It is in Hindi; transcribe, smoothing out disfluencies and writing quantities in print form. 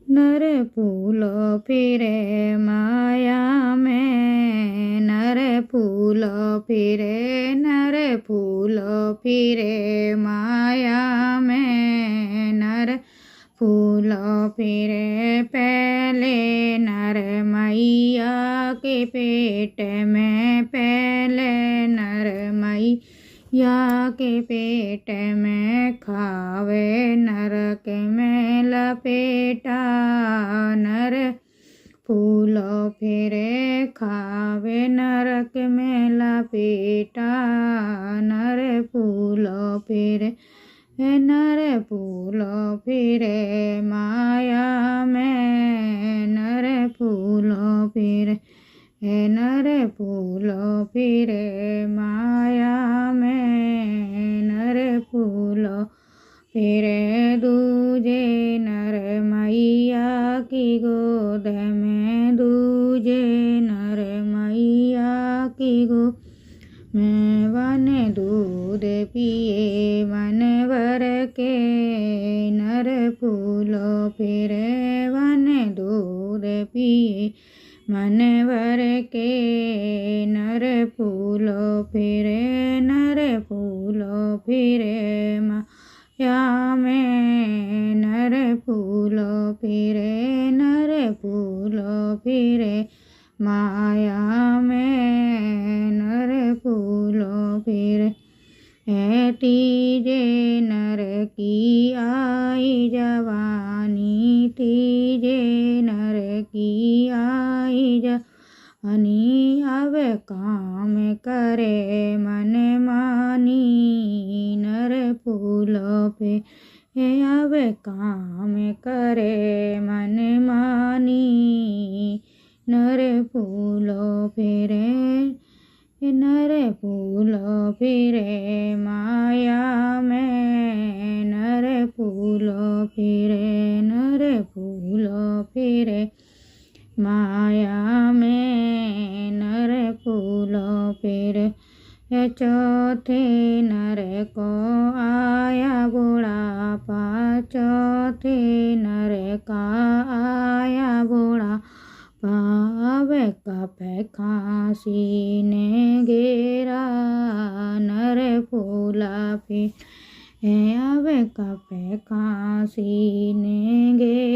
नर फूल फिरे माया में, नर फूल फिरे, नर फूल फिरे माया में, नर फूल फिरे पहले नर मैया के पेट में, पहले नर मैया के पेट में, खावे नरक में लपेटा, नर फूल फिरे खावे नरक में लपेटा, नर फूल फिरे, नर फूल फिरे माया में, नर फूल फिरे, नर फूल फिरे माया में, नर फूल फिरे दूजे नर मैया की गोद में, दूजे नर मैया की गोद में, वन दूध पिए वन वर के, नर फूल फिरे वन दूध पिए मन वर के, नर फूल फिरे, नर फूल फिरे माया में, नर फूल फिरे, नर फूल फिरे माया में, नर फूल फिरे, तीजे नर की आई जवानी, तीजे नर की आई जवानी, अब काम करे मन मानी, नर फूल पे अब काम करे मन मानी, नर फूल फिरे, नर फूल फिरे माया में, नर फूल फिरे, नर फूल फिरे माया में, नर फूल फिरे, चौथे नर को आया बुढ़ापा, चौथे नर का आया बुढ़ापा, अब कप खांसी ने घेरा, नर फूला फिर अब कप खांसी ने घेरा।